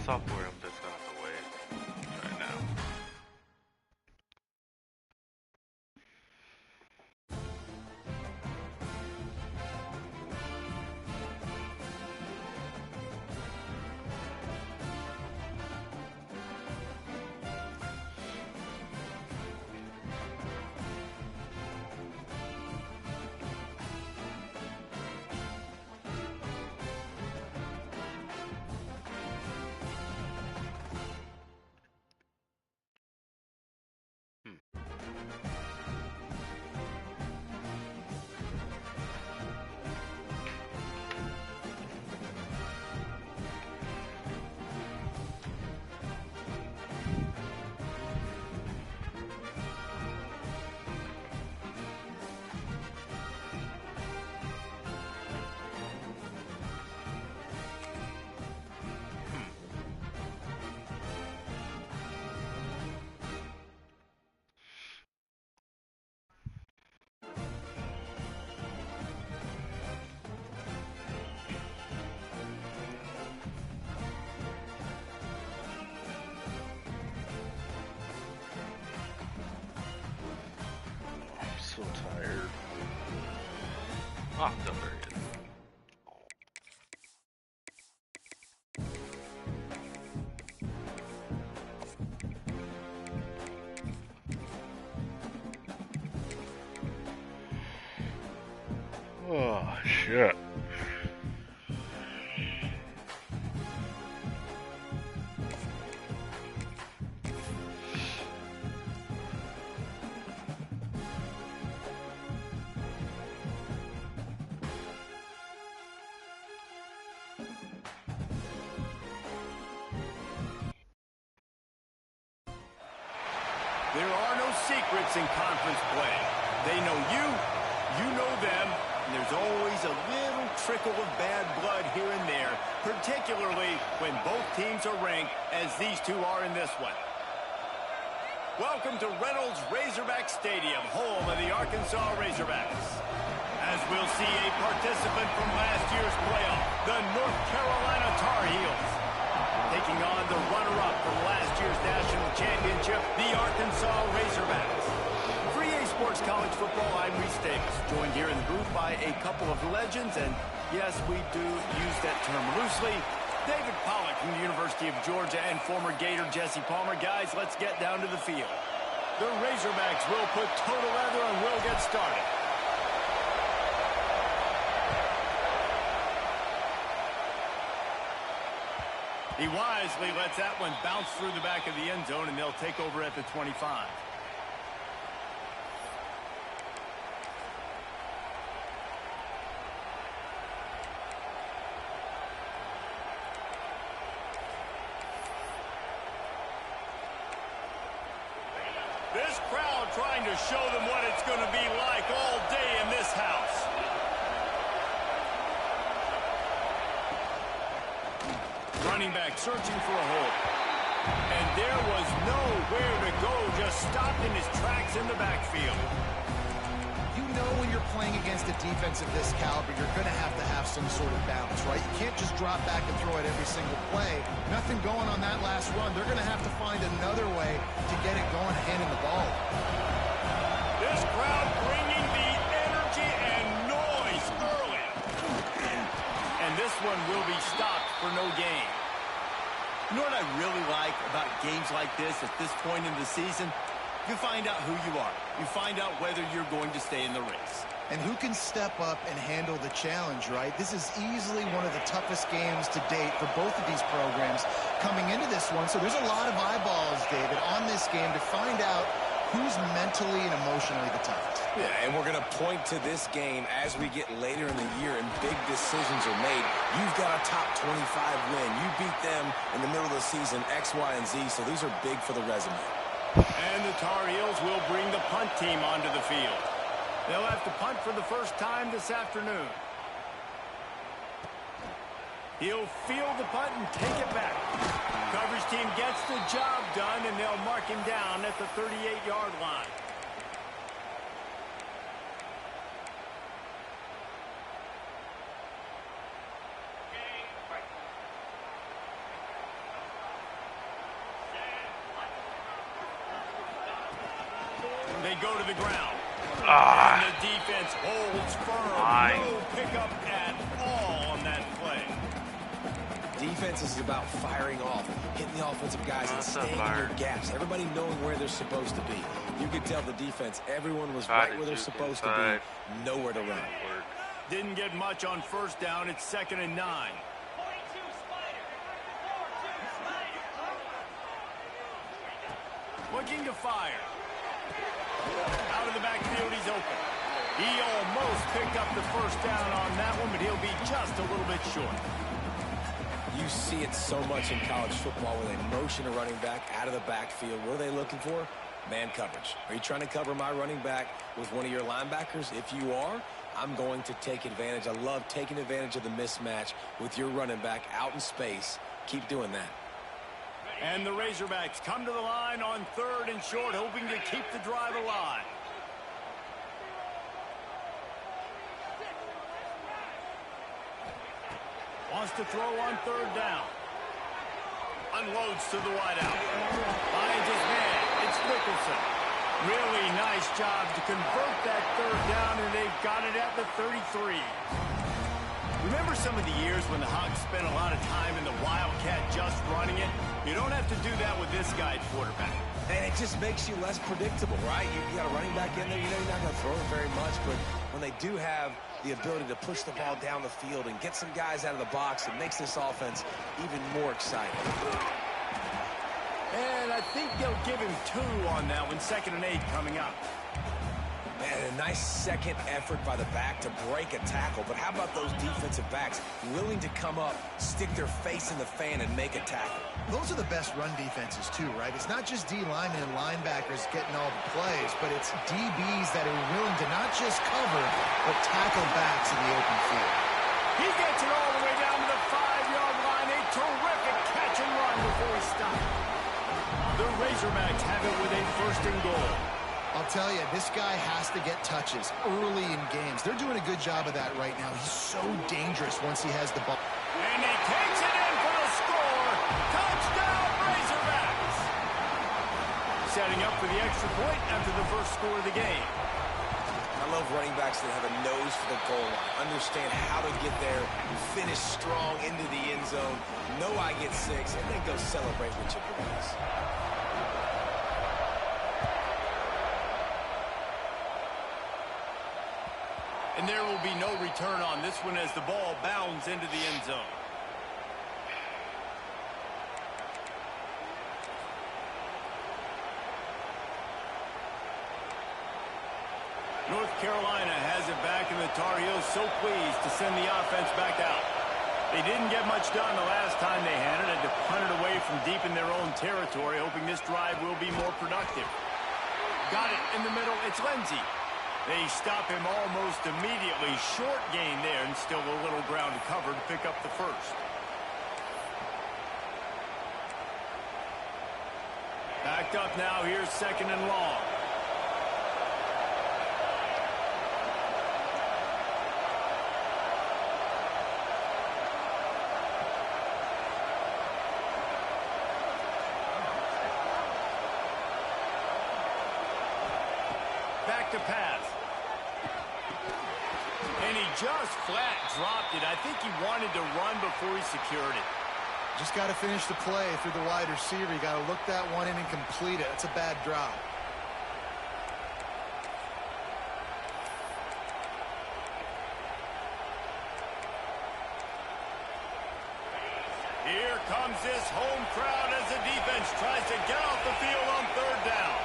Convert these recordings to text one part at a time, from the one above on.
software I'm just gonna have to wait right now. So tired. Ah, no, there he is. Oh, shit. There are no secrets in conference play. They know you, you know them, and there's always a little trickle of bad blood here and there, particularly when both teams are ranked as these two are in this one. Welcome to Reynolds Razorback Stadium, home of the Arkansas Razorbacks. As we'll see a participant from last year's playoff, the North Carolina Tar Heels. Taking on the runner-up from last year's national championship, the Arkansas Razorbacks. For EA Sports College Football, I'm Reese Davis, joined here in the booth by a couple of legends, and yes, we do use that term loosely. David Pollack from the University of Georgia and former Gator Jesse Palmer. Guys, let's get down to the field. The Razorbacks will put total leather and we'll get started. He wisely lets that one bounce through the back of the end zone, and they'll take over at the 25. This crowd trying to show them what it's going to be like all day in this house. Running back searching for a hole. And there was nowhere to go, just stopped in his tracks in the backfield. You know when you're playing against a defense of this caliber, you're going to have some sort of balance, right? You can't just drop back and throw it every single play. Nothing going on that last run. They're going to have to find another way to get it going, handing the ball. This crowd bringing the energy and noise early. And this one will be stopped for no gain. You know what I really like about games like this at this point in the season? You find out who you are. You find out whether you're going to stay in the race. And who can step up and handle the challenge, right? This is easily one of the toughest games to date for both of these programs coming into this one. So there's a lot of eyeballs, David, on this game to find out who's mentally and emotionally the toughest. Yeah, and we're going to point to this game as we get later in the year and big decisions are made. You've got a top 25 win. You beat them in the middle of the season, X, Y, and Z, so these are big for the resume. And the Tar Heels will bring the punt team onto the field. They'll have to punt for the first time this afternoon. He'll field the punt and take it back. Coverage team gets the job done, and they'll mark him down at the 38-yard line. go to the ground. Ah. And the defense holds firm. Fine. No pickup at all on that play. Defense is about firing off, hitting the offensive guys, and What's up, staying in your Byron? gaps. Everybody knowing where they're supposed to be. You could tell the defense, everyone was Try right to where they're juke supposed inside. to be, nowhere to run. Work. Didn't get much on first down. It's 2nd and 9. Looking to fire. Out of the backfield, he's open. He almost picked up the first down on that one, but he'll be just a little bit short. You see it so much in college football when they motion a running back out of the backfield. What are they looking for? Man coverage. Are you trying to cover my running back with one of your linebackers? If you are, I'm going to take advantage. I love taking advantage of the mismatch with your running back out in space. Keep doing that. And the Razorbacks come to the line on 3rd and short, hoping to keep the drive alive. Wants to throw on 3rd down. Unloads to the wideout. Finds his man. It's Nicholson. Really nice job to convert that 3rd down, and they've got it at the 33. Remember some of the years when the Hawks spent a lot of time in the Wildcat just running it? You don't have to do that with this guy at quarterback. And it just makes you less predictable, right? You got a running back in there. You know you're not going to throw it very much, but when they do have the ability to push the ball down the field and get some guys out of the box, it makes this offense even more exciting. And I think they'll give him 2 on that one. 2nd and 8 coming up. Man, a nice second effort by the back to break a tackle. But how about those defensive backs willing to come up, stick their face in the fan, and make a tackle? Those are the best run defenses, too, right? It's not just D linemen and linebackers getting all the plays, but it's DBs that are willing to not just cover, but tackle backs in the open field. He gets it all the way down to the 5-yard line. A terrific catch and run before he stopped. The Razorbacks have it with a 1st and goal. I'll tell you, this guy has to get touches early in games. They're doing a good job of that right now. He's so dangerous once he has the ball. And he takes it in for the score. Touchdown, Razorbacks. Setting up for the extra point after the first score of the game. I love running backs that have a nose for the goal line, understand how to get there, finish strong into the end zone, know I get 6, and then go celebrate with your boys. And there will be no return on this one as the ball bounds into the end zone. North Carolina has it back, and the Tar Heels so pleased to send the offense back out. They didn't get much done the last time they had it, had to punt it away from deep in their own territory, hoping this drive will be more productive. Got it in the middle. It's Lindsey. They stop him almost immediately. Short gain there, and still a little ground to cover to pick up the first. Backed up now. Here's 2nd and long. Back to pass. And he just flat dropped it. I think he wanted to run before he secured it. Just got to finish the play if you're the wide receiver. You got to look that one in and complete it. That's a bad drop. Here comes this home crowd as the defense tries to get off the field on 3rd down.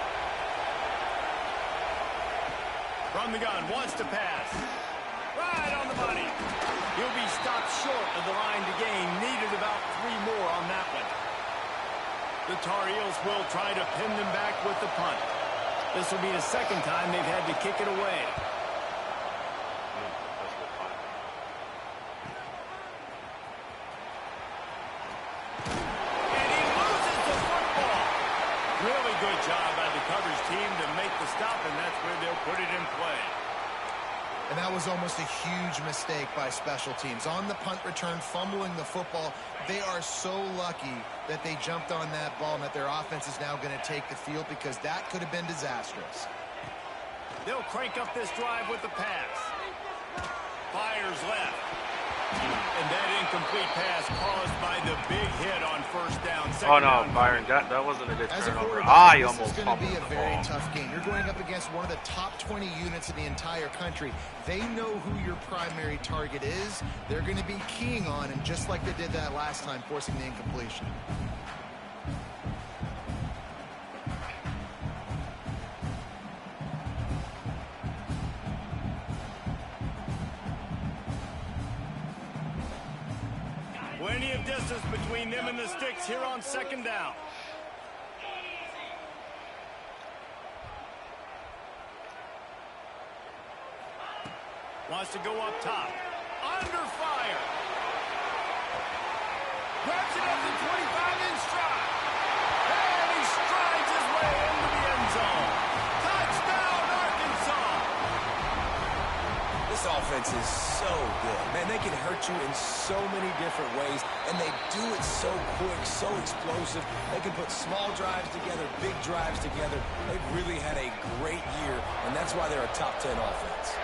From the gun, wants to pass. Right on the money. He'll be stopped short of the line to gain. Needed about 3 more on that one. The Tar Heels will try to pin them back with the punt. This will be the 2nd time they've had to kick it away. And he loses the football. Really good job by the coverage team to make the stop, and that's where they'll put it in play. And that was almost a huge mistake by special teams. On the punt return, fumbling the football, they are so lucky that they jumped on that ball and that their offense is now going to take the field, because that could have been disastrous. They'll crank up this drive with the pass. Fires left. And that incomplete pass caused by the big hit on first down. Oh no, Byron, that wasn't a good As a turnover. quarterback, Almost this is going to be a fumbled the very ball. tough game. You're going up against one of the top 20 units in the entire country. They know who your primary target is. They're going to be keying on him, just like they did that last time, forcing the incompletion. Plenty of distance between them and the sticks here on second down. Wants to go up top. Under fire. Grabs it at the 25 in stride. And he strides his way into the end zone. Touchdown, Arkansas. This offense is so good. Man, they can hurt you in so many different ways, and they do it so quick, so explosive. They can put small drives together, big drives together. They've really had a great year, and that's why they're a top 10 offense.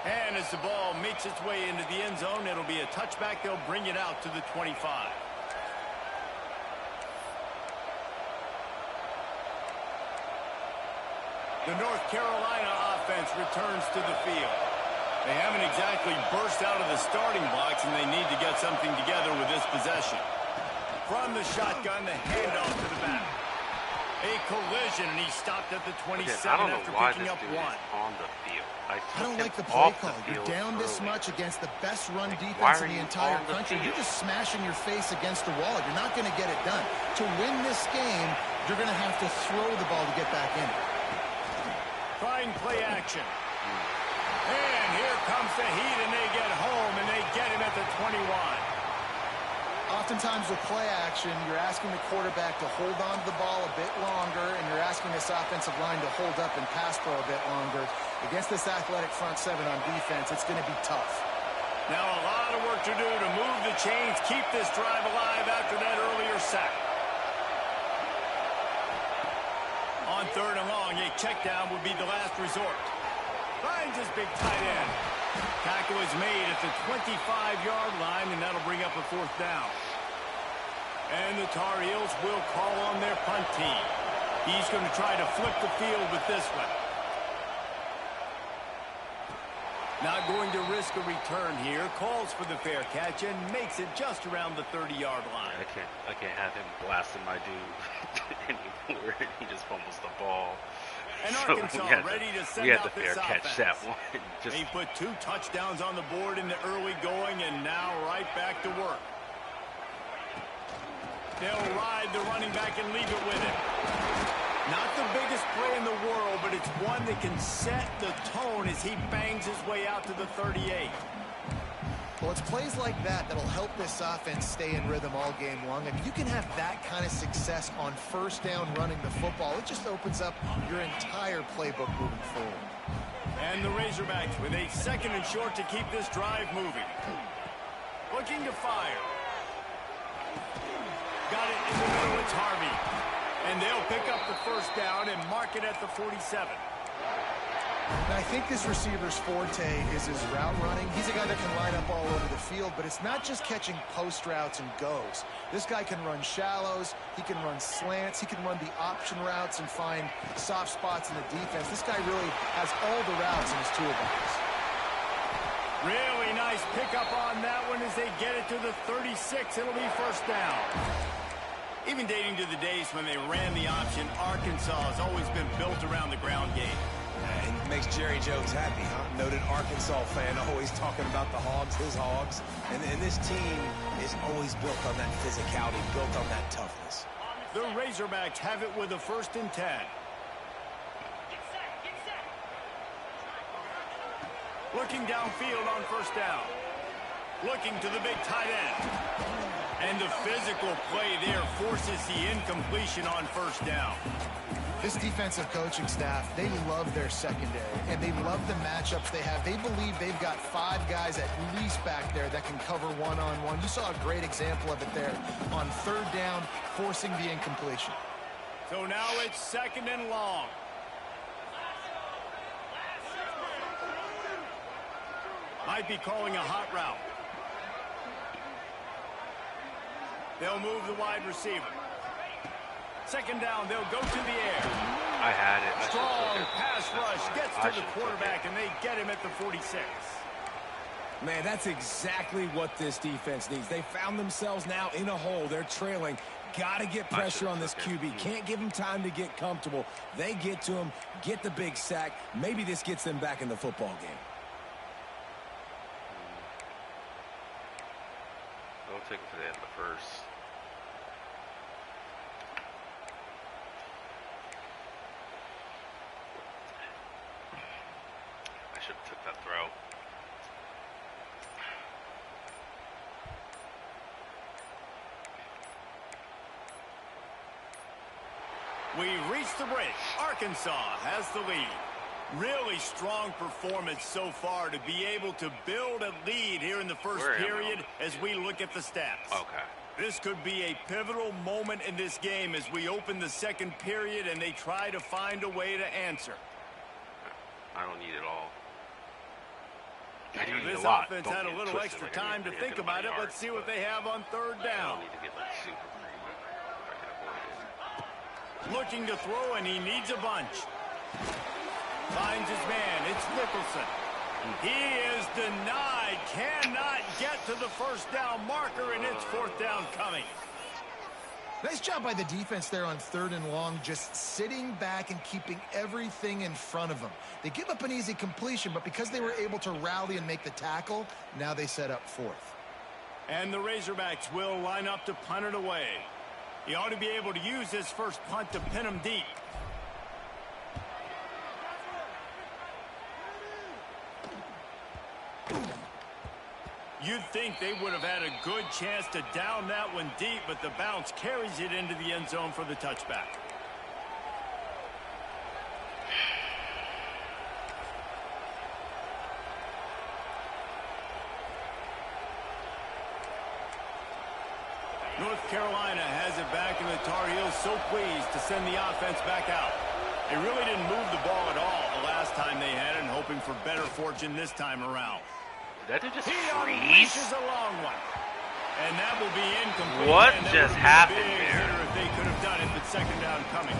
And as the ball makes its way into the end zone, it'll be a touchback. They'll bring it out to the 25. The North Carolina offense returns to the field. They haven't exactly burst out of the starting blocks, and they need to get something together with this possession. From the shotgun, the handoff to the back. A collision, and he stopped at the 27 I don't know after why picking this up dude one. is on the field. I don't like the play play call. You're down this much against the best run why defense are in the you entire on the country. field? You're just smashing your face against the wall. You're not going to get it done. To win this game, you're going to have to throw the ball to get back in it. Trying play action. And here comes the heat, and they get home, and they get him at the 21. Oftentimes with play action, you're asking the quarterback to hold on to the ball a bit longer, and you're asking this offensive line to hold up and pass pro a bit longer. Against this athletic front seven on defense, it's going to be tough. Now a lot of work to do to move the chains, keep this drive alive after that earlier sack. On third and long, a check down would be the last resort. Finds his big tight end. Tackle is made at the 25-yard line, and that'll bring up a fourth down. And the Tar Heels will call on their punt team. He's going to try to flip the field with this one. Not going to risk a return here. Calls for the fair catch and makes it just around the 30-yard line. I can't have him blasting my dude anymore. He just fumbles the ball. And So Arkansas ready to send we had out to this fair catch offense. that one. Just He put 2 touchdowns on the board in the early going, and now right back to work. They'll ride the running back and leave it with him. Not the biggest play in the world, but it's one that can set the tone as he bangs his way out to the 38. Well, it's plays like that that'll help this offense stay in rhythm all game long. If you can have that kind of success on first down running the football, it just opens up your entire playbook moving forward. And the Razorbacks with a second and short to keep this drive moving. Looking to fire. Got it in the middle. It's Harvey. And they'll pick up the first down and mark it at the 47. Now, I think this receiver's forte is his route running. He's a guy that can line up all over the field, but it's not just catching post routes and goes. This guy can run shallows, he can run slants, he can run the option routes and find soft spots in the defense. This guy really has all the routes in his toolbox. Really nice pickup on that one as they get it to the 36. It'll be first down. Even dating to the days when they ran the option, Arkansas has always been built around the ground game. And makes Jerry Jones happy, huh? Noted Arkansas fan, always talking about the Hogs, his Hogs. And this team is always built on that physicality, built on that toughness. The Razorbacks have it with a 1st and 10. Looking downfield on first down. Looking to the big tight end. And the physical play there forces the incompletion on first down. This defensive coaching staff, they love their secondary, and they love the matchups they have. They believe they've got 5 guys at least back there that can cover one-on-one. You saw a great example of it there on third down, forcing the incompletion. So now it's 2nd and long. Might be calling a hot route. They'll move the wide receiver. 2nd down, they'll go to the air. I had it. Strong pass rush gets to the quarterback, and they get him at the 46. Man, that's exactly what this defense needs. They found themselves now in a hole. They're trailing. Got to get pressure on this QB. Can't give him time to get comfortable. They get to him, get the big sack. Maybe this gets them back in the football game. I'll take it to the end of the first. I should have took that throw. We reach the break. Arkansas has the lead. Really strong performance so far to be able to build a lead here in the first period as we look at the stats. Okay. This could be a pivotal moment in this game as we open the 2nd period and they try to find a way to answer. I don't need it all. I do need This a lot. offense Don't had a get little twisted, extra like I time to need think get about it. my Let's see what yards, they have on 3rd I down. don't need to get like super green if I can avoid it. Looking to throw, and he needs a bunch. Finds his man. It's Nicholson. He is denied. Cannot get to the 1st down marker, and it's 4th down coming. Nice job by the defense there on 3rd and long, just sitting back and keeping everything in front of them. They give up an easy completion, but because they were able to rally and make the tackle, now they set up 4th. And the Razorbacks will line up to punt it away. He ought to be able to use his first punt to pin him deep. You'd think they would have had a good chance to down that one deep, but the bounce carries it into the end zone for the touchback. North Carolina has it back, and the Tar Heels so pleased to send the offense back out. They really didn't move the ball at all the last time they had it, and hoping for better fortune this time around. Did that dude just He freeze? unleashes a long one. And that will be incomplete. What Man, that just would have been a happened big there? hitter if they could have done it, but 2nd down coming.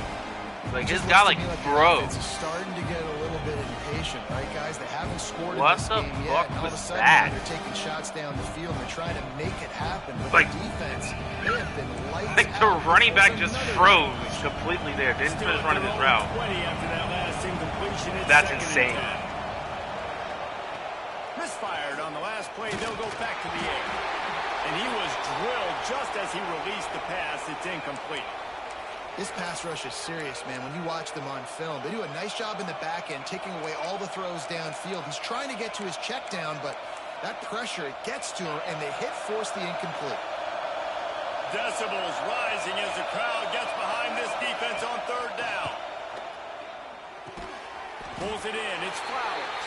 Like, Just this guy, looks like, to me the froze. offense is starting to get a little bit impatient, right, guys? They haven't scored What in this the game fuck yet. And all of a was sudden, that? they're taking shots down the field. They're trying to make it happen. But Like- the defense, they have been lights Like, the out. running back There's just another- froze completely there. Didn't Still finish at running their his own route. 20 after that last incompletion. It's That's 2nd and insane. 10. Misfired on the last play. They'll go back to the air. And he was drilled just as he released the pass. It's incomplete. This pass rush is serious, man. When you watch them on film, they do a nice job in the back end, taking away all the throws downfield. He's trying to get to his check down, but that pressure, it gets to him, and they force the incomplete. Decibels rising as the crowd gets behind this defense on 3rd down. Pulls it in. It's Flowers.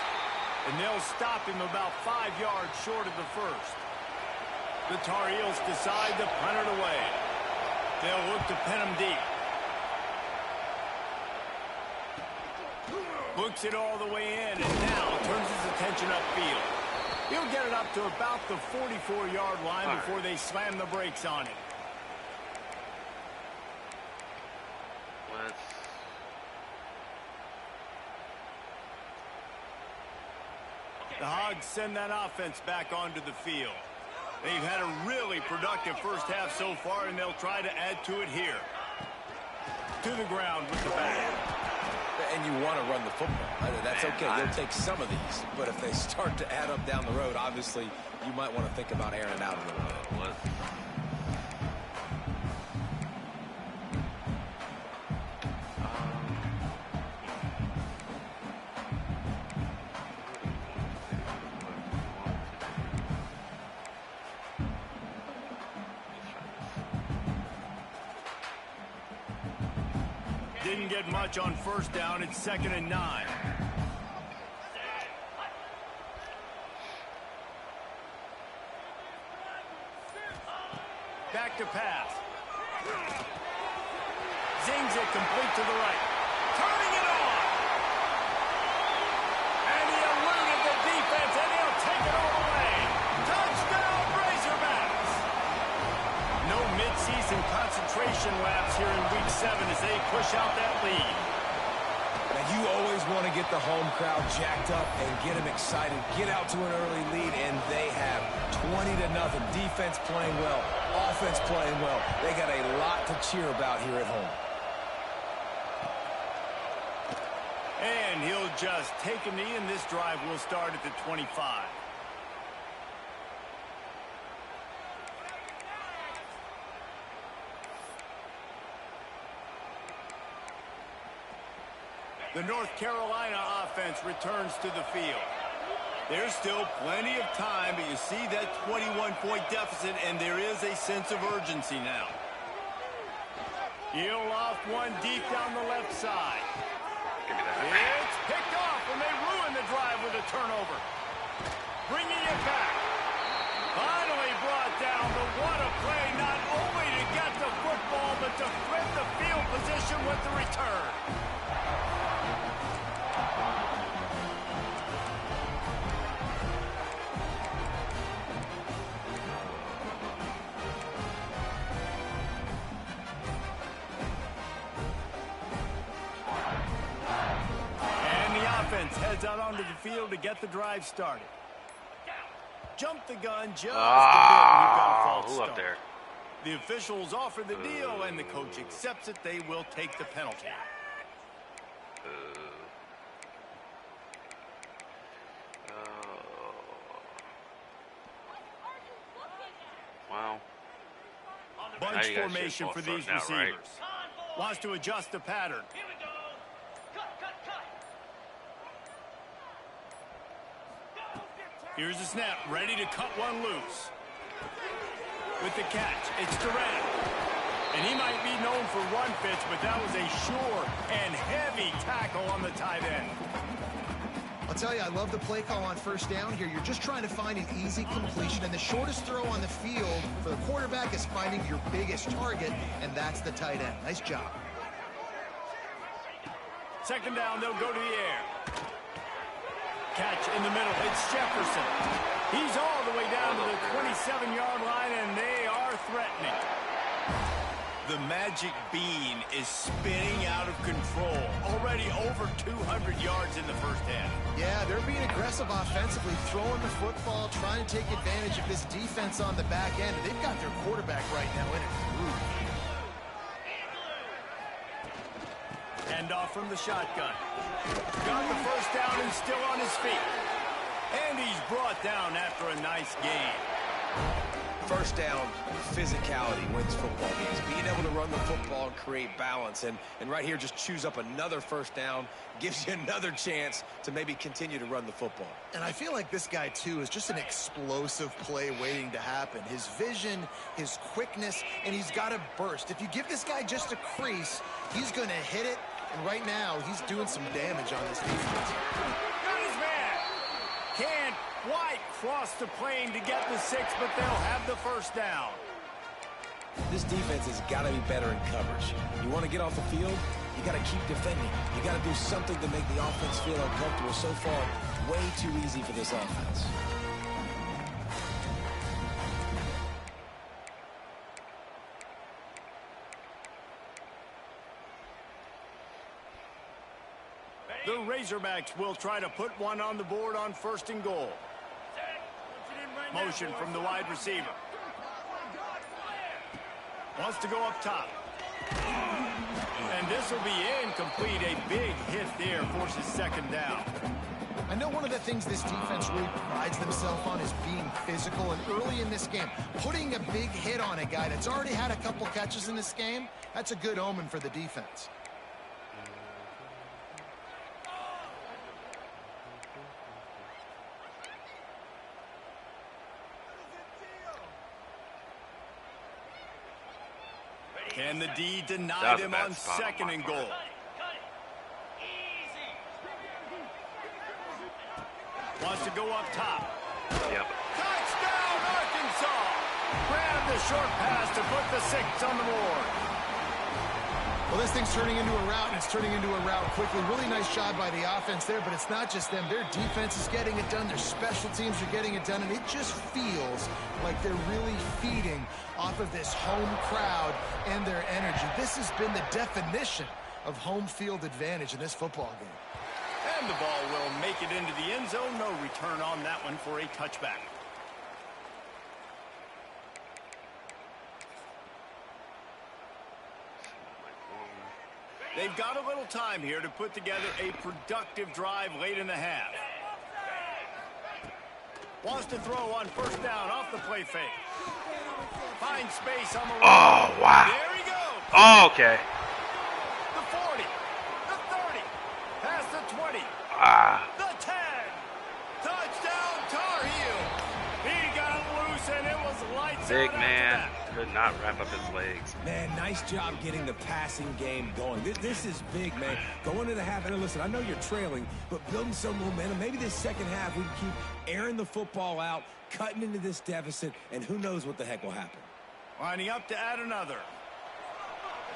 And they'll stop him about 5 yards short of the 1st. The Tar Heels decide to punt it away. They'll look to pin him deep. Books it all the way in, and now turns his attention upfield. He'll get it up to about the 44-yard line before they slam the brakes on it. The Hogs send that offense back onto the field. They've had a really productive first half so far, and they'll try to add to it here. To the ground with the bat. And you want to run the football. That's okay. You'll take some of these. But if they start to add up down the road, obviously, you might want to think about airing it out a little bit. Didn't get much on 1st down. It's 2nd and 9. Back to pass. Zings it complete to the right. Turning it on. And he eluded the defense, and he'll take it all the way. Touchdown, Razorbacks. No midseason concentration laps here in Week 7 as they push out that lead. Now, you always want to get the home crowd jacked up and get them excited. Get out to an early lead, and they have 20-0. Defense playing well. Offense playing well. They got a lot to cheer about here at home. And he'll just take a knee, and this drive will start at the 25. The North Carolina offense returns to the field. There's still plenty of time, but you see that 21-point deficit, and there is a sense of urgency now. He'll loft one deep down the left side. It's picked off, and they ruin the drive with a turnover. Bringing it back. Finally brought down, but what a play, not only to get the football, but to flip the field position with the return. Heads out onto the field to get the drive started. Jump the gun just a bit. We've got a false start. Up there? The officials offer the deal, and the coach accepts it. They will take the penalty. Wow. Bunch formation for these receivers. Right? Wants to adjust the pattern. Here's the snap, ready to cut one loose. With the catch, it's Durant. And he might be known for run fits, but that was a sure and heavy tackle on the tight end. I'll tell you, I love the play call on first down here. You're just trying to find an easy completion, and the shortest throw on the field for the quarterback is finding your biggest target, and that's the tight end. Nice job. Second down, they'll go to the air. Catch in the middle. It's Jefferson. He's all the way down to the 27-yard line, and they are threatening. The magic bean is spinning out of control. Already over 200 yards in the first half. Yeah, they're being aggressive offensively, throwing the football, trying to take advantage of this defense on the back end. They've got their quarterback right now in a groove. Hand off from the shotgun. Got the first down and still on his feet. And he's brought down after a nice gain. First down, physicality wins football games. Being able to run the football and create balance. And right here, just choose up another first down. Gives you another chance to maybe continue to run the football. And I feel like this guy, too, is just an explosive play waiting to happen. His vision, his quickness, and he's got a burst. If you give this guy just a crease, he's going to hit it. And right now, he's doing some damage on this defense. Got his man. Can't quite cross the plane to get the 6, but they'll have the first down. This defense has got to be better in coverage. You want to get off the field, you got to keep defending. You got to do something to make the offense feel uncomfortable. So far, way too easy for this offense. The Razorbacks will try to put one on the board on 1st and goal. Motion from the wide receiver. Wants to go up top. And this will be incomplete. A big hit there forces second down. I know one of the things this defense really prides themselves on is being physical. And early in this game, putting a big hit on a guy that's already had a couple catches in this game, that's a good omen for the defense. Can the D deny them on 2nd and goal? Wants to go up top. Yep. Touchdown, Arkansas! Grab the short pass to put the 6 on the board. Well, this thing's turning into a rout, and it's turning into a rout quickly. Really nice job by the offense there, but it's not just them. Their defense is getting it done. Their special teams are getting it done, and it just feels like they're really feeding off of this home crowd and their energy. This has been the definition of home field advantage in this football game. And the ball will make it into the end zone. No return on that one for a touchback. They've got a little time here to put together a productive drive late in the half. Wants to throw on first down off the play fake. Finds space on the right. Oh, wow. There he goes. Oh, okay. The 40. The 30. Past the 20. The 10. Touchdown Tar Heel. He got loose and it was lights Big out man after that. could not wrap up his legs. Man, nice job getting the passing game going. This is big, man. Going into the half, and listen, I know you're trailing, but building some momentum. Maybe this second half we can keep airing the football out, cutting into this deficit, and who knows what the heck will happen. Lining up to add another.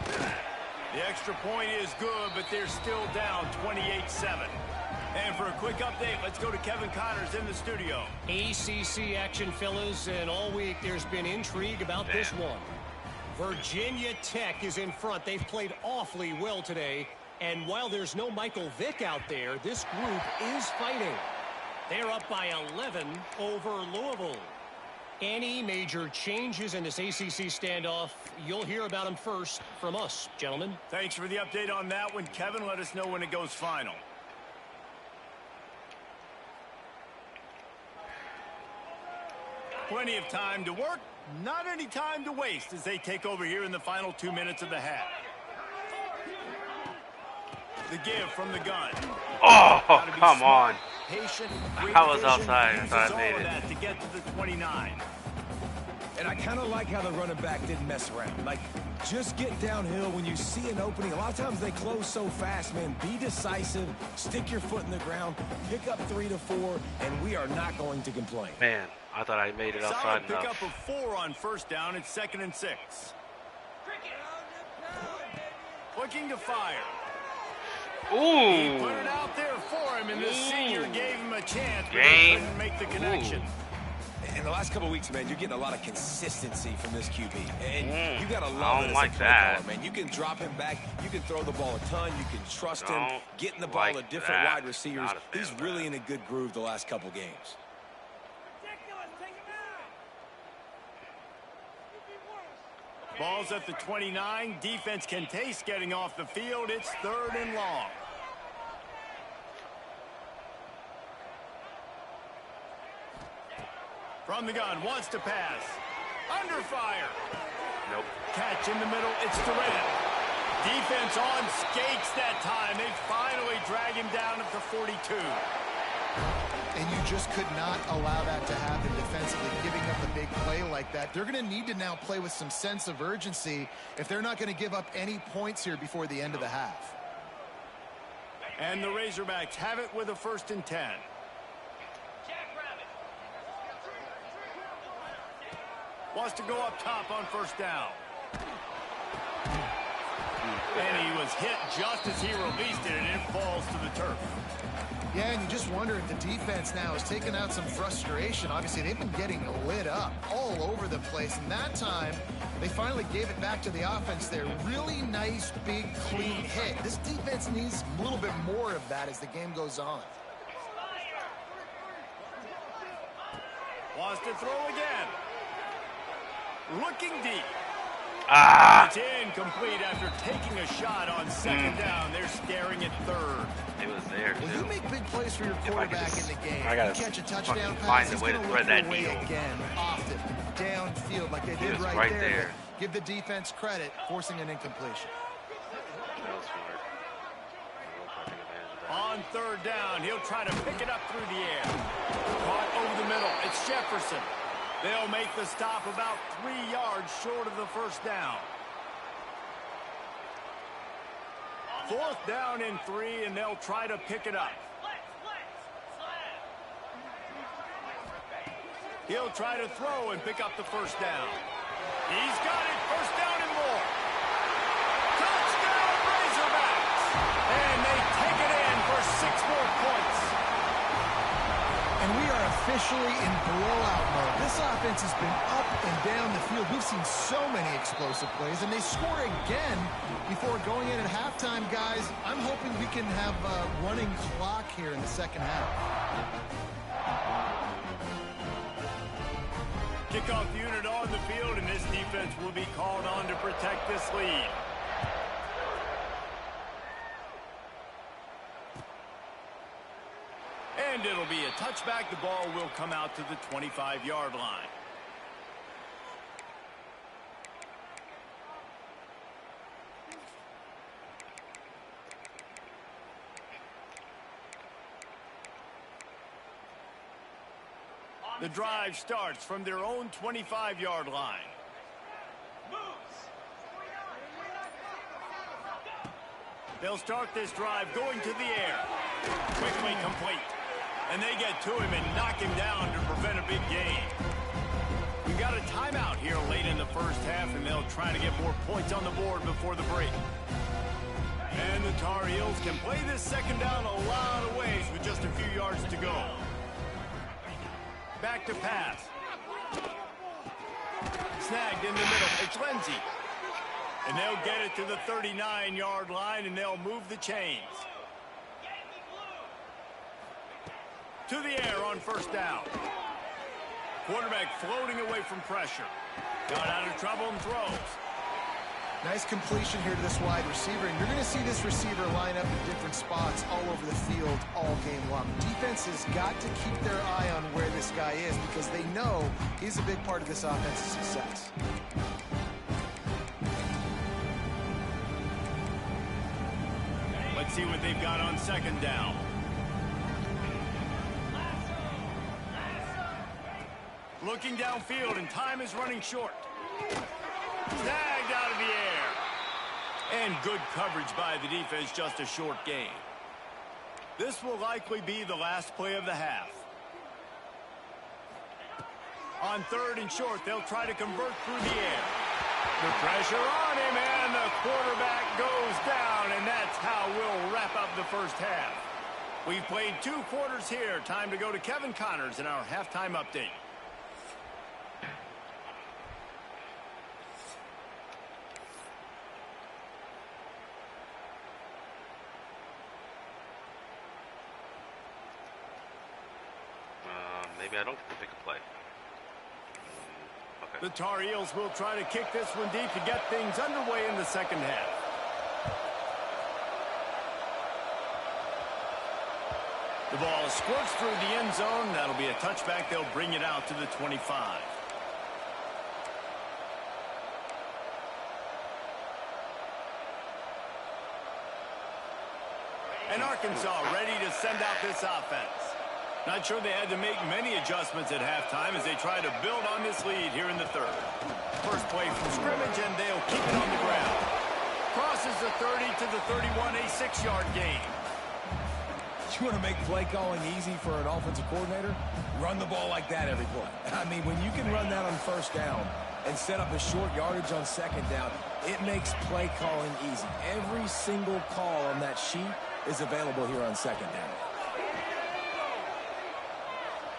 The extra point is good, but they're still down 28-7. And for a quick update, let's go to Kevin Connors in the studio. ACC action, fellas, and all week there's been intrigue about this one. Virginia Tech is in front. They've played awfully well today. And while there's no Michael Vick out there, this group is fighting. They're up by 11 over Louisville. Any major changes in this ACC standoff, you'll hear about them first from us, gentlemen. Thanks for the update on that one, Kevin. Let us know when it goes final. Plenty of time to work, not any time to waste as they take over here in the final 2 minutes of the half. The give from the gun. Oh, come on. Patient, I was outside. I thought I made it. that to get to the 29. And I kind of like how the running back didn't mess around. Like, just get downhill when you see an opening. A lot of times they close so fast, man. Be decisive, stick your foot in the ground, pick up 3 to 4, and we are not going to complain. Man, I thought I made it outside Solid enough. pickup of 4 on first down. It's 2nd and 6. Looking to fire. He Ooh. put it out there for him, and the senior gave him a chance, but Game. he couldn't make the connection. In the last couple of weeks, man, you're getting a lot of consistency from this QB. And you got to I love don't it as like a play that. caller, man. You can drop him back. You can throw the ball a ton. You can trust him. Don't Getting the ball like to different that. wide receivers. Not a fan He's of really that. in a good groove the last couple games. Ball's at the 29. Defense can taste getting off the field. It's 3rd and long. From the gun, wants to pass. Under fire. Nope. Catch in the middle. It's Durant. Defense on skates that time. They finally drag him down at the 42. And you just could not allow that to happen defensively, giving up a big play like that. They're going to need to now play with some sense of urgency if they're not going to give up any points here before the end of the half. And the Razorbacks have it with a 1st and 10. Wants to go up top on first down. And he was hit just as he released it, and it falls to the turf. Yeah, and you just wonder if the defense now has taken out some frustration. Obviously, they've been getting lit up all over the place. And that time, they finally gave it back to the offense there. Really nice, big, clean hit. This defense needs a little bit more of that as the game goes on. Wants to throw again. Looking deep. It's incomplete after taking a shot on 2nd down. They're staring at 3rd. It was there, When you too. make big plays for your quarterback in the game, I gotta you catch a touchdown fucking pass, find a he's way going to to thread look that for a way needle. again, often, downfield, like they He did was right right there. there. But give the defense credit, forcing an incompletion. That was smart. I took advantage of that. On 3rd down, he'll try to pick it up through the air. Caught over the middle. It's Jefferson. They'll make the stop about 3 yards short of the first down. 4th down and 3, and they'll try to pick it up. He'll try to throw and pick up the first down. He's got it. First down and more. Touchdown, more points. And we are officially in blowout mode. This offense has been up and down the field. We've seen so many explosive plays, and they score again before going in at halftime, guys. I'm hoping we can have a running clock here in the second half. Kickoff unit on the field, and this defense will be called on to protect this lead. And it'll be a touchback. The ball will come out to the 25-yard line. The drive starts from their own 25-yard line. They'll start this drive going to the air. Quickly complete. And they get to him and knock him down to prevent a big gain. We've got a timeout here late in the first half, and they'll try to get more points on the board before the break. And the Tar Heels can play this second down a lot of ways with just a few yards to go. Back to pass. Snagged in the middle. It's Lindsey. And they'll get it to the 39-yard line, and they'll move the chains. To the air on first down. Quarterback floating away from pressure. Got out of trouble and throws. Nice completion here to this wide receiver, and you're going to see this receiver line up in different spots all over the field all game long. Defense has got to keep their eye on where this guy is because they know he's a big part of this offense's success. Let's see what they've got on second down. Looking downfield, and time is running short. Snagged out of the air. And good coverage by the defense, just a short gain. This will likely be the last play of the half. On third and short, they'll try to convert through the air. The pressure on him, and the quarterback goes down, and that's how we'll wrap up the first half. We've played 2 quarters here. Time to go to Kevin Connors in our halftime update. Maybe I don't get to pick a play. Okay. The Tar Heels will try to kick this one deep to get things underway in the second half. The ball squirts through the end zone. That'll be a touchback. They'll bring it out to the 25. And Arkansas ready to send out this offense. Not sure they had to make many adjustments at halftime as they try to build on this lead here in the third. First play from scrimmage, and they'll keep it on the ground. Crosses the 30 to the 31, a 6-yard gain. You want to make play calling easy for an offensive coordinator? Run the ball like that every play. I mean, when you can run that on first down and set up a short yardage on second down, it makes play calling easy. Every single call on that sheet is available here on second down.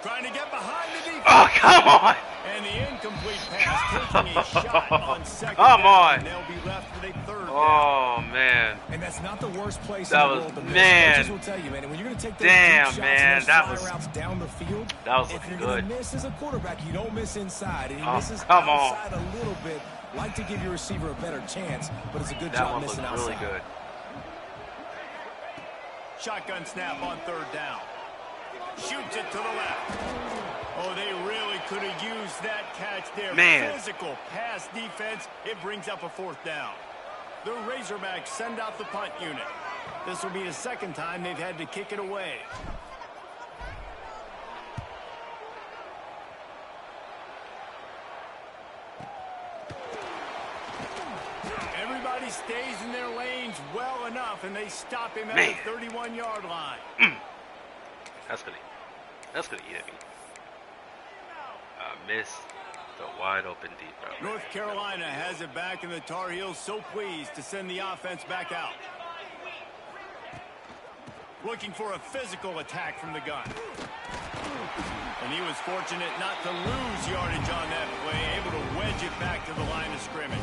Trying to get behind the defense. Oh, come on! And the incomplete pass taking a shot on second Come down. on! And they'll be left with a third down. Oh, man. And that's not the worst place That in the was, world to miss. man. Coaches will tell you, man, when you're going to take those Damn, deep shots man, and those that fly was- routes down the field, that was if looking you're going good. to miss as a quarterback, you don't miss inside. And he Oh, misses come on. outside a little bit. Like to give your receiver a better chance, but it's a good That job one was missing really outside. good. Shotgun snap on third down. Shoots it to the left. Oh, they really could have used that catch there. Man. Physical pass defense. It brings up a fourth down. The Razorbacks send out the punt unit. This will be the second time they've had to kick it away. Everybody stays in their lanes well enough, and they stop him at Man. the 31-yard line. That's gonna eat at me. Missed the wide open deep route. North Carolina has it back, and the Tar Heels so pleased to send the offense back out. Looking for a physical attack from the gun. And he was fortunate not to lose yardage on that play, able to wedge it back to the line of scrimmage.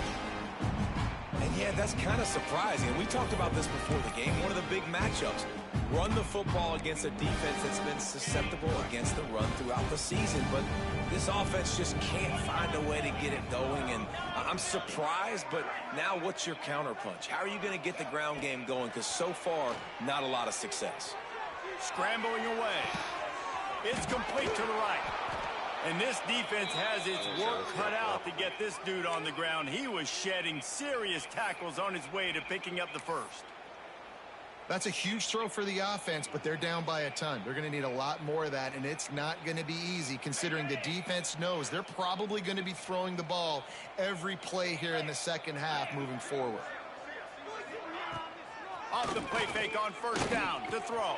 And yeah, that's kind of surprising. We talked about this before the game. One of the big matchups. Run the football against a defense that's been susceptible against the run throughout the season. But this offense just can't find a way to get it going. And I'm surprised, but now what's your counterpunch? How are you going to get the ground game going? Because so far, not a lot of success. Scrambling away. It's complete to the right. And this defense has its work cut out to get this dude on the ground. He was shedding serious tackles on his way to picking up the first. That's a huge throw for the offense, but they're down by a ton. They're going to need a lot more of that, and it's not going to be easy considering the defense knows they're probably going to be throwing the ball every play here in the second half moving forward. Off the play fake on first down to throw.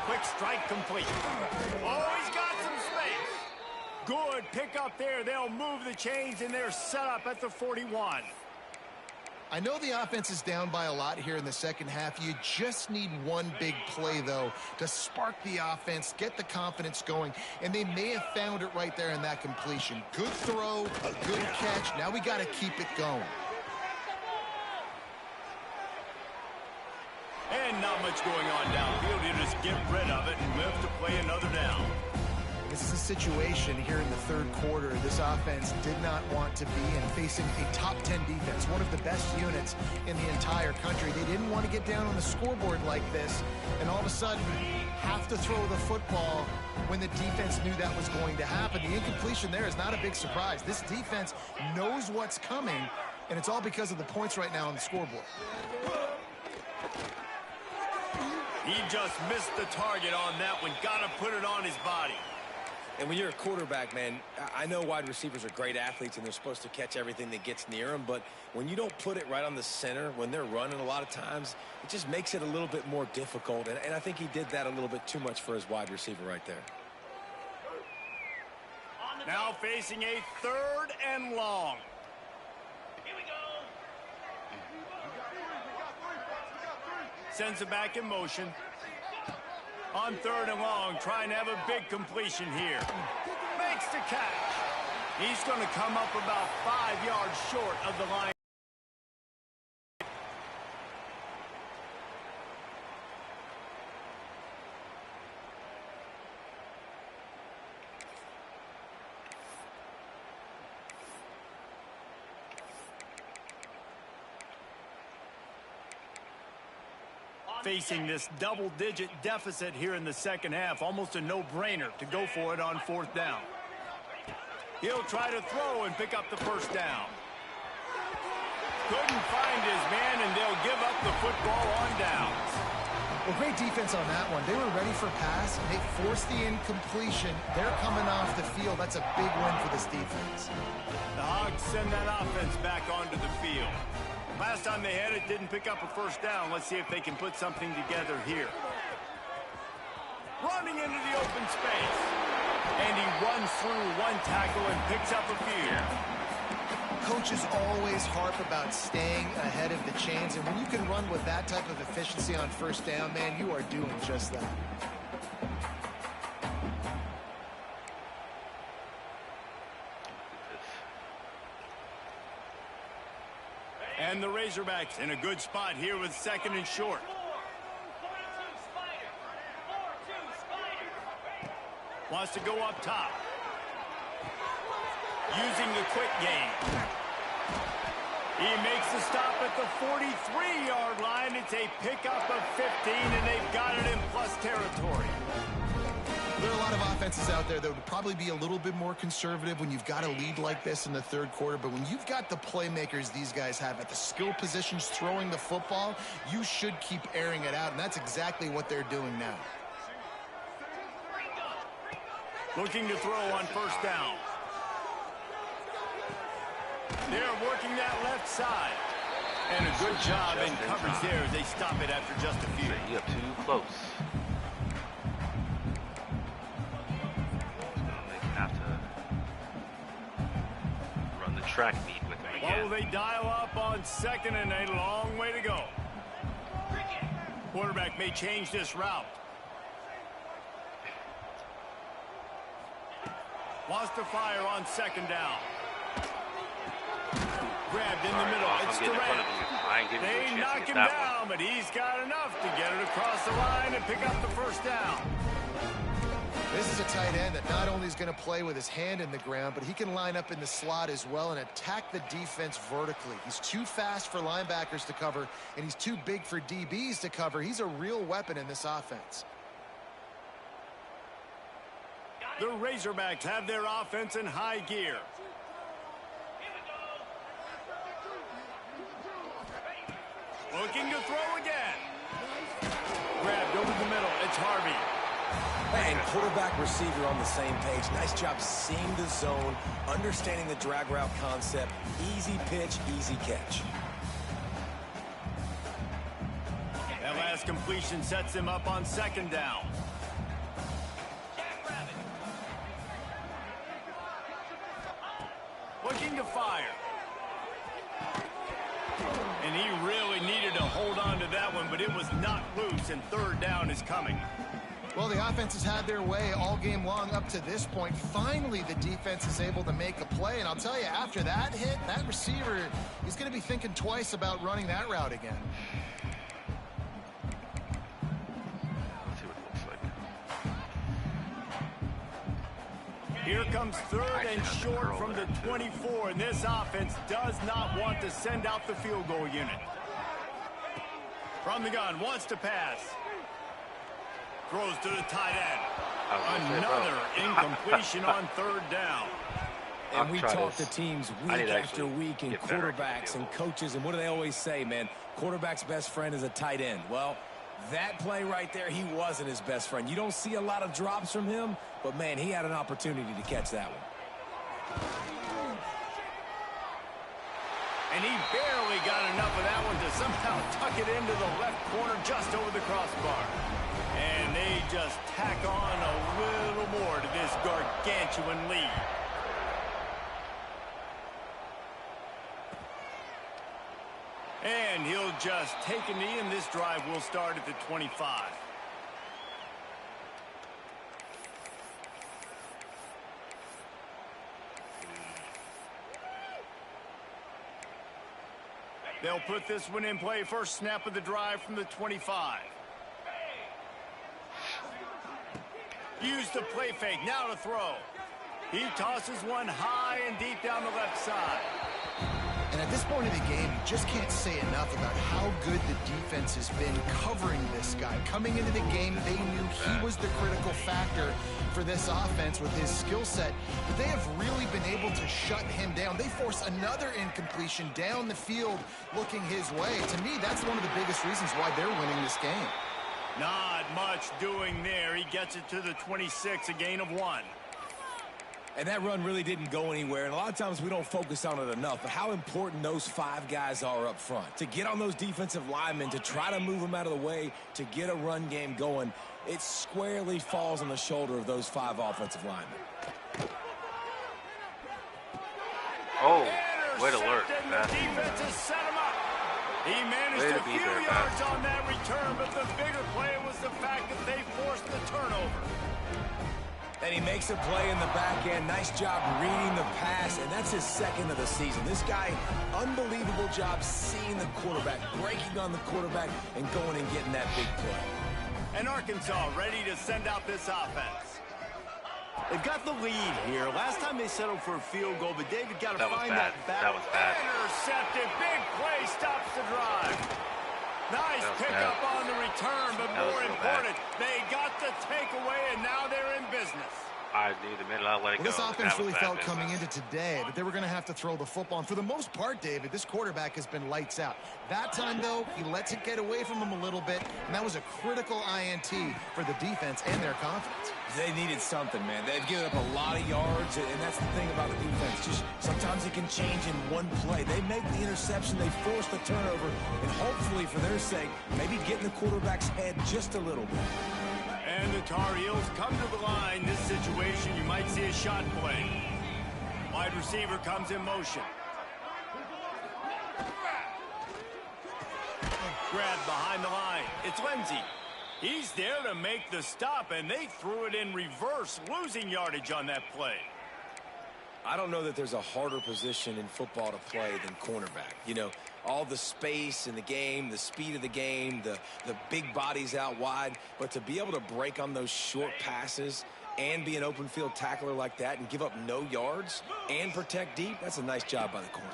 Quick strike complete. Oh, he's got some space. Good pick up there. They'll move the chains, and they're set up at the 41. I know the offense is down by a lot here in the second half. You just need one big play, though, to spark the offense, get the confidence going, and they may have found it right there in that completion. Good throw, a good catch. Now we got to keep it going. And not much going on downfield. You just get rid of it and live to play another down. This is a situation here in the third quarter this offense did not want to be in, facing a top 10 defense, one of the best units in the entire country. They didn't want to get down on the scoreboard like this and all of a sudden have to throw the football when the defense knew that was going to happen. The incompletion there is not a big surprise. This defense knows what's coming, and it's all because of the points right now on the scoreboard. He just missed the target on that one. Got to put it on his body. And when you're a quarterback, man, I know wide receivers are great athletes and they're supposed to catch everything that gets near them, but when you don't put it right on the center, when they're running a lot of times, it just makes it a little bit more difficult. And I think he did that a little bit too much for his wide receiver right there. Now facing a 3rd and long. Here we go. Sends it back in motion. On 3rd and long, trying to have a big completion here. Makes the catch. He's going to come up about 5 yards short of the line. Facing this double-digit deficit here in the second half. Almost a no-brainer to go for it on 4th down. He'll try to throw and pick up the first down. Couldn't find his man, and they'll give up the football on downs. Well, great defense on that one. They were ready for pass. They forced the incompletion. They're coming off the field. That's a big win for this defense. The Hogs send that offense back onto the field. Last time they had it, didn't pick up a first down. Let's see if they can put something together here. Running into the open space. And he runs through one tackle and picks up a few. Coaches always harp about staying ahead of the chains, and when you can run with that type of efficiency on first down, man, you are doing just that. And the Razorbacks in a good spot here with 2nd and short. Wants to go up top. Using the quick game. He makes the stop at the 43-yard line. It's a pickup of 15, and they've got it in plus territory. There are a lot of offenses out there that would probably be a little bit more conservative when you've got a lead like this in the third quarter. But when you've got the playmakers these guys have at the skill positions throwing the football, you should keep airing it out. And that's exactly what they're doing now. Looking to throw on first down. They're working that left side. And a good job in coverage there as they stop it after just a few. You got too close. Track meet with him again. Well, they dial up on 2nd and a long way to go. Quarterback may change this route. Wants to fire on second down. Grabbed in the middle. It's Durant. They knock him down, but he's got enough to get it across the line and pick up the first down. This is a tight end that not only is going to play with his hand in the ground, but he can line up in the slot as well and attack the defense vertically. He's too fast for linebackers to cover, and he's too big for DBs to cover. He's a real weapon in this offense. The Razorbacks have their offense in high gear. Looking to throw again. Grabbed over the middle. It's Harvey. And quarterback receiver on the same page. Nice job seeing the zone, understanding the drag route concept. Easy pitch, easy catch. That last completion sets him up on second down. Looking to fire. And he really needed to hold on to that one, but it was not loose, and third down is coming. Well, the offense has had their way all game long up to this point. Finally, the defense is able to make a play, and I'll tell you, after that hit, that receiver, he's going to be thinking twice about running that route again. Let's see what it looks like. Here comes third and short from the 24, and this offense does not want to send out the field goal unit. From the gun, wants to pass. Throws to the tight end. Another incompletion on third down. And we talk to teams week after week, and quarterbacks and coaches, and what do they always say, man? Quarterback's best friend is a tight end. Well, that play right there, he wasn't his best friend. You don't see a lot of drops from him, but, man, he had an opportunity to catch that one. And he barely got enough of that one to somehow tuck it into the left corner just over the crossbar. And they just tack on a little more to this gargantuan lead. And he'll just take a knee, and this drive will start at the 25. They'll put this one in play. First snap of the drive from the 25. Use the play fake. Now to throw. He tosses one high and deep down the left side. And at this point of the game, you just can't say enough about how good the defense has been covering this guy. Coming into the game, they knew he was the critical factor for this offense with his skill set, but they have really been able to shut him down. They force another incompletion down the field looking his way. To me, that's one of the biggest reasons why they're winning this game. Not much doing there. He gets it to the 26, a gain of 1. And that run really didn't go anywhere, and a lot of times we don't focus on it enough, but how important those 5 guys are up front. To get on those defensive linemen, to try to move them out of the way, to get a run game going, it squarely falls on the shoulder of those 5 offensive linemen. Oh, way to alert. The defense has set him up. He managed a few yards on that return, but the bigger play was the fact that they forced the turnover. And he makes a play in the back end. Nice job reading the pass, and that's his second of the season. This guy, unbelievable job seeing the quarterback, breaking on the quarterback, and going and getting that big play. And Arkansas ready to send out this offense. They've got the lead here. Last time they settled for a field goal, but David got to find that back. That was bad. Intercepted. Big play stops the drive. Nice pickup on the return, but more important, they got the takeaway, and now they're in business. I need to admit, I'll let it go. This offense really felt coming into today that they were going to have to throw the football. And for the most part, David, this quarterback has been lights out. That time, though, he lets it get away from him a little bit, and that was a critical INT for the defense and their confidence. They needed something, man. They've given up a lot of yards, and that's the thing about the defense. Just sometimes it can change in one play. They make the interception, they force the turnover, and hopefully, for their sake, maybe get in the quarterback's head just a little bit. And the Tar Heels come to the line. This situation, you might see a shot play. Wide receiver comes in motion. Grabbed behind the line. It's Lindsey. He's there to make the stop, and they threw it in reverse, losing yardage on that play. I don't know that there's a harder position in football to play than cornerback. You know, all the space in the game, the speed of the game, the big bodies out wide. But to be able to break on those short passes and be an open field tackler like that and give up no yards and protect deep, that's a nice job by the corner.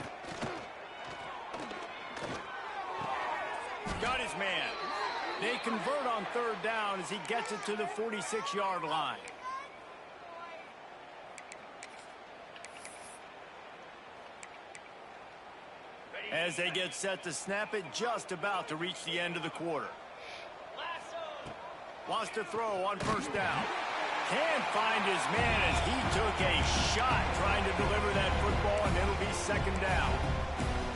Got his man. They convert on third down as he gets it to the 46-yard line. As they get set to snap it, just about to reach the end of the quarter. Wants to throw on first down. Can't find his man as he took a shot trying to deliver that football, and it'll be second down.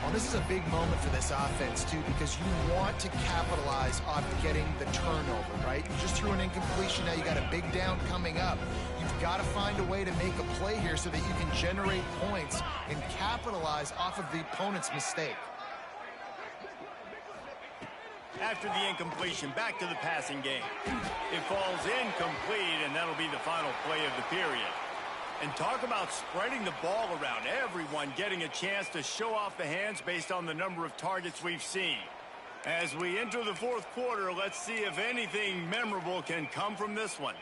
Well, this is a big moment for this offense, too, because you want to capitalize on getting the turnover, right? You just threw an incompletion. Now you got a big down coming up. You've got to find a way to make a play here so that you can generate points and capitalize off of the opponent's mistake. After the incompletion, back to the passing game. It falls incomplete, and that'll be the final play of the period. And talk about spreading the ball around, everyone getting a chance to show off the hands based on the number of targets we've seen. As we enter the fourth quarter, let's see if anything memorable can come from this one.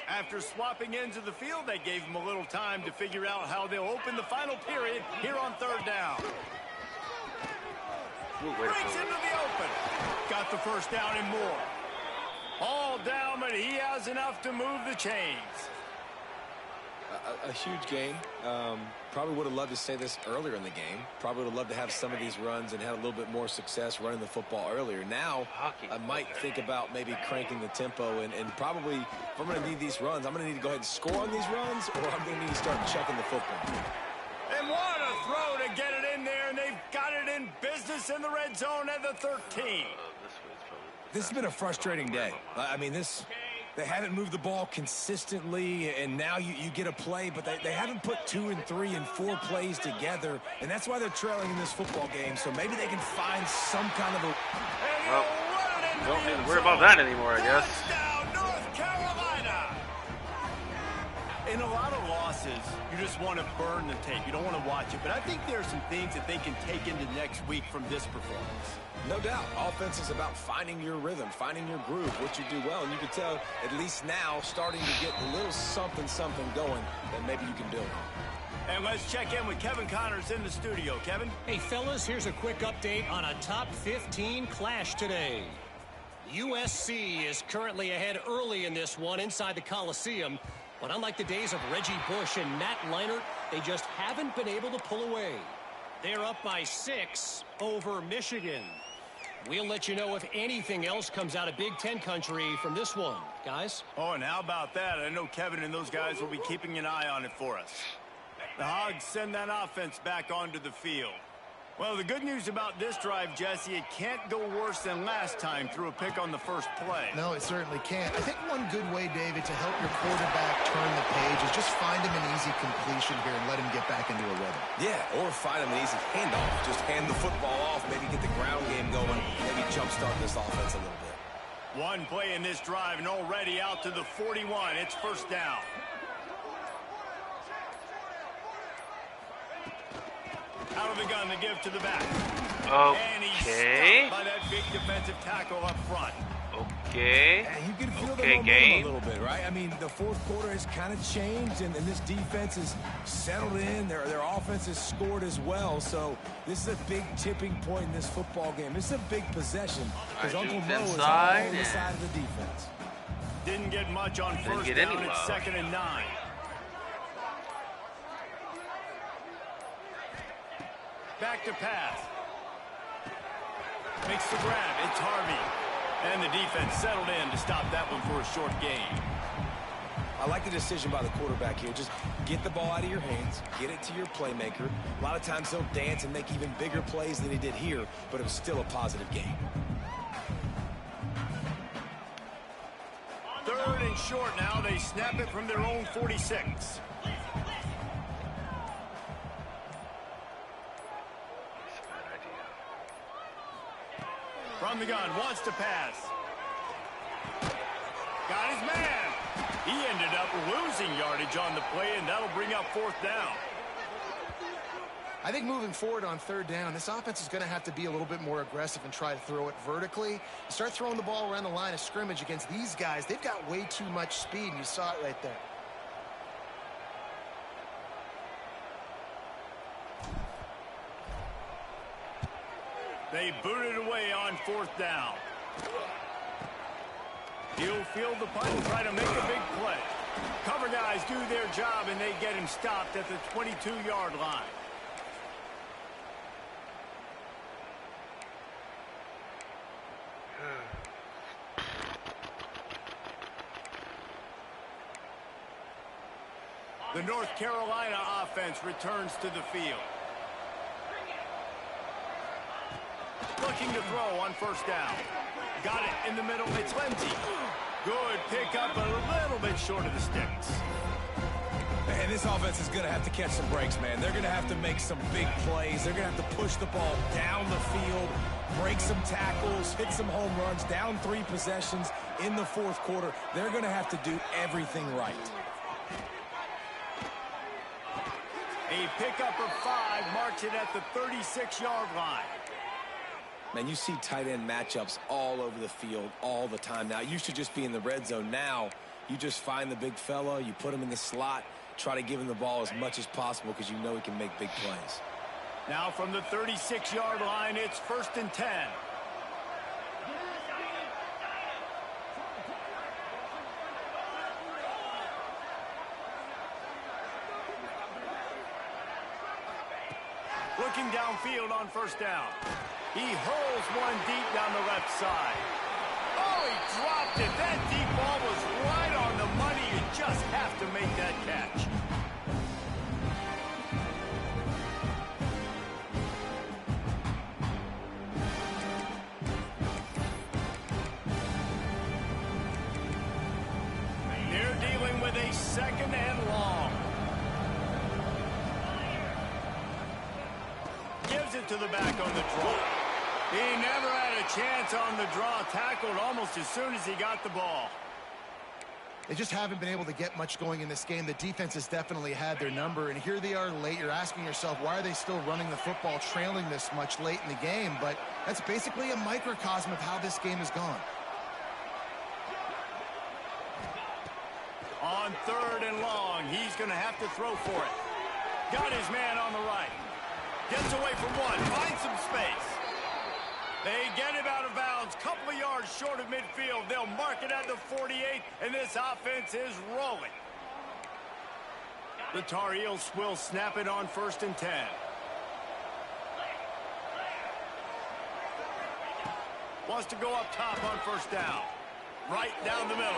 After swapping ends of the field, that gave them a little time to figure out how they'll open the final period here on third down. Breaks into the open. Got the first down and more. All down, but he has enough to move the chains. A huge game. Probably would have loved to say this earlier in the game. Probably would have loved to have some of these runs and had a little bit more success running the football earlier. Now, I might think about maybe cranking the tempo and probably, if I'm going to need these runs, I'm going to need to go ahead and score on these runs, or I'm going to need to start checking the football. And what a throw to get it in there, and they've got it in business in the red zone at the 13. This has been a frustrating day. I mean, they haven't moved the ball consistently, and now you get a play, but they haven't put 2 and 3 and 4 plays together, and that's why they're trailing in this football game. So maybe they can find some kind of a... Well, don't need to worry about that anymore, I guess. Touchdown, North Carolina! In a lot of losses, you just want to burn the tape. You don't want to watch it, but I think there are some things that they can take into next week from this performance. No doubt. Offense is about finding your rhythm, finding your groove, what you do well. And you can tell, at least now, starting to get a little something going that maybe you can build on. And let's check in with Kevin Connors in the studio. Kevin? Hey, fellas, here's a quick update on a top 15 clash today. USC is currently ahead early in this one inside the Coliseum. But unlike the days of Reggie Bush and Matt Leinart, they just haven't been able to pull away. They're up by 6 over Michigan. We'll let you know if anything else comes out of Big Ten country from this one, guys. Oh, and how about that? I know Kevin and those guys will be keeping an eye on it for us. The Hogs send that offense back onto the field. Well, the good news about this drive, Jesse, it can't go worse than last time through a pick on the first play. No, it certainly can't. I think one good way, David, to help your quarterback turn the page is just find him an easy completion here and let him get back into a rhythm. Yeah, or find him an easy handoff. Just hand the football off, maybe get the ground game going, maybe jumpstart this offense a little bit. One play in this drive and already out to the 41. It's first down. Out of the gun to give to the back. And he's stopped by that big defensive tackle up front. Okay. And you can feel the momentum a little bit, right? I mean, the fourth quarter has kind of changed, and this defense is settled in. Their offense has scored as well. So this is a big tipping point in this football game. This is a big possession because Uncle Mo is on the side of the defense. Didn't get much on first down. It's 2nd and 9. Back to pass. Makes the grab. It's Harvey. And the defense settled in to stop that one for a short gain. I like the decision by the quarterback here. Just get the ball out of your hands. Get it to your playmaker. A lot of times he'll dance and make even bigger plays than he did here, but it was still a positive game. 3rd and short now. They snap it from their own 46. From the gun, wants to pass. Got his man. He ended up losing yardage on the play, and that'll bring up 4th down. I think moving forward on 3rd down, this offense is going to have to be a little bit more aggressive and try to throw it vertically. You start throwing the ball around the line of scrimmage against these guys, they've got way too much speed, and you saw it right there. They boot it away on 4th down. He'll field the punt and try to make a big play. Cover guys do their job, and they get him stopped at the 22-yard line. The North Carolina offense returns to the field. Looking to throw on 1st down. Got it in the middle. It's Lindsey. Good pickup, but a little bit short of the sticks. And this offense is going to have to catch some breaks, man. They're going to have to make some big plays. They're going to have to push the ball down the field, break some tackles, hit some home runs, down 3 possessions in the 4th quarter. They're going to have to do everything right. A pickup of 5 marks it at the 36-yard line. Man, you see tight end matchups all over the field all the time. Now, it used to just be in the red zone. Now, you just find the big fella, you put him in the slot, try to give him the ball as much as possible because you know he can make big plays. Now from the 36-yard line, it's 1st and 10. Looking downfield on 1st down. He hurls one deep down the left side. Oh, he dropped it. That deep ball was right on the money. You just have to make that catch. They're dealing with a 2nd and long. Gives it to the back on the draw. He never had a chance on the draw. Tackled almost as soon as he got the ball. They just haven't been able to get much going in this game. The defense has definitely had their number, and here they are late. You're asking yourself, why are they still running the football, trailing this much late in the game? But that's basically a microcosm of how this game has gone. On 3rd and long, he's going to have to throw for it. Got his man on the right. Gets away from one, finds some space. They get him out of bounds, couple of yards short of midfield. They'll mark it at the 48, and this offense is rolling. The Tar Heels will snap it on 1st and 10. Wants to go up top on 1st down. Right down the middle.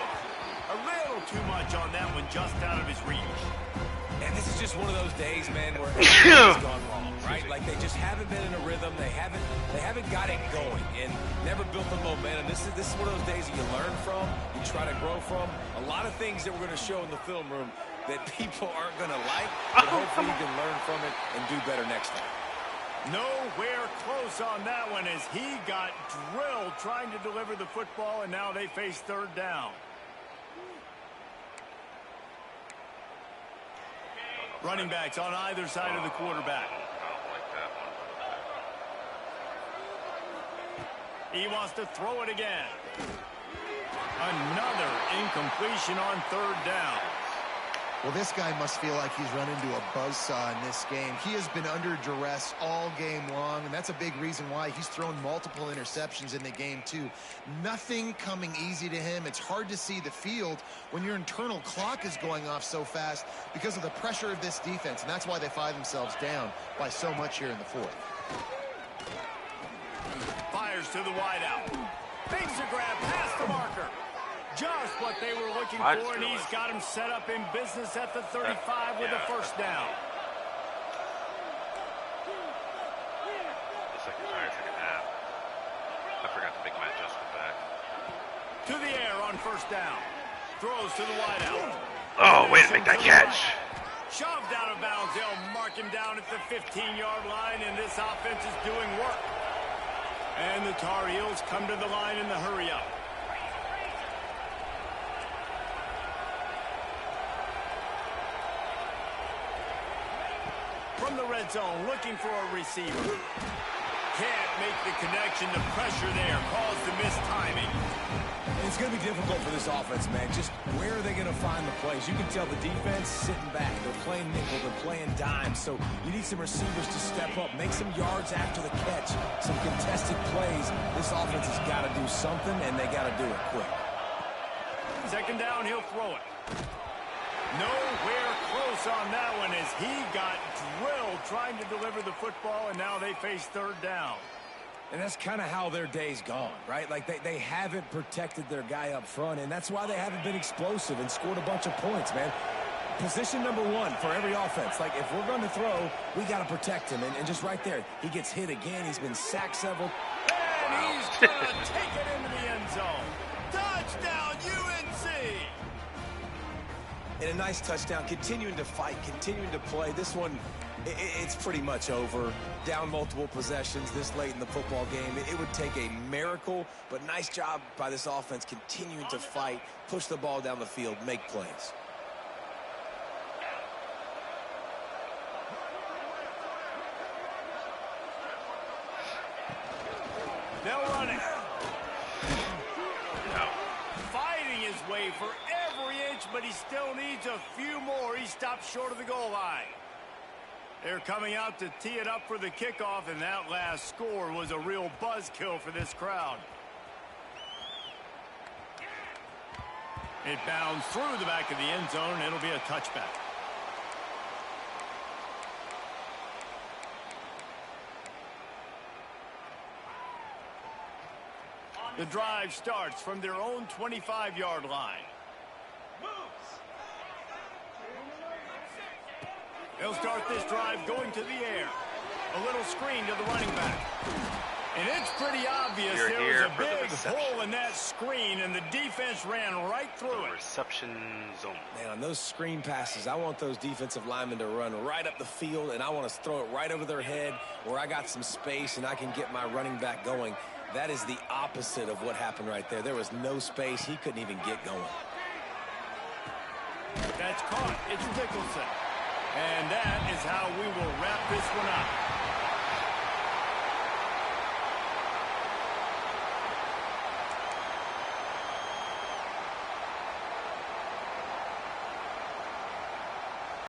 A little too much on that one, just out of his reach. And this is just one of those days, man, where everything's gone wrong, right? Like they just haven't been in a rhythm. They haven't got it going and never built the momentum. This is one of those days that you learn from, you try to grow from. A lot of things that we're going to show in the film room that people aren't going to like, but hopefully you can learn from it and do better next time. Nowhere close on that one as he got drilled trying to deliver the football, and now they face 3rd down. Running backs on either side of the quarterback. He wants to throw it again. Another incompletion on 3rd down. Well, this guy must feel like he's run into a buzzsaw in this game. He has been under duress all game long, and that's a big reason why he's thrown multiple interceptions in the game, too. Nothing coming easy to him. It's hard to see the field when your internal clock is going off so fast because of the pressure of this defense, and that's why they find themselves down by so much here in the 4th. Fires to the wideout. Makes a grab past the marker. Just what they were looking for, and he's got him set up in business at the 35 with a 1st down. The second half. I forgot to make my adjustment back. To the air on 1st down. Throws to the wideout. Oh, way to make that catch. Shoved out of bounds. They'll mark him down at the 15-yard line, and this offense is doing work. And the Tar Heels come to the line in the hurry-up. From the red zone, looking for a receiver. Can't make the connection. The pressure there caused the missed timing. It's going to be difficult for this offense, man. Just where are they going to find the plays? You can tell the defense sitting back. They're playing nickel. They're playing dime. So you need some receivers to step up, make some yards after the catch, some contested plays. This offense has got to do something, and they got to do it quick. Second down, he'll throw it. Nowhere close on that one as he got drilled trying to deliver the football, and now they face third down. And that's kind of how their day's gone, right? Like they haven't protected their guy up front, and that's why they haven't been explosive and scored a bunch of points, man. Position number one for every offense. Like, if we're going to throw, we got to protect him. And just right there, he gets hit again. He's been sacked several. And he's going to take it into the end zone. Touchdown, UNC! And a nice touchdown, continuing to fight, continuing to play. This one, it's pretty much over. Down multiple possessions this late in the football game. It would take a miracle, but nice job by this offense continuing to fight, push the ball down the field, make plays. They'll run it. Fighting his way for every inch, but he still needs a few more. He stopped short of the goal line. They're coming out to tee it up for the kickoff, and that last score was a real buzzkill for this crowd. It bounced through the back of the end zone, and it'll be a touchback. The drive starts from their own 25-yard line. They'll start this drive going to the air. A little screen to the running back. And it's pretty obvious there was a big hole in that screen, and the defense ran right through it. Reception zone. Man, on those screen passes, I want those defensive linemen to run right up the field, and I want to throw it right over their head where I got some space and I can get my running back going. That is the opposite of what happened right there. There was no space. He couldn't even get going. That's caught. It's Dickelson. And that is how we will wrap this one up.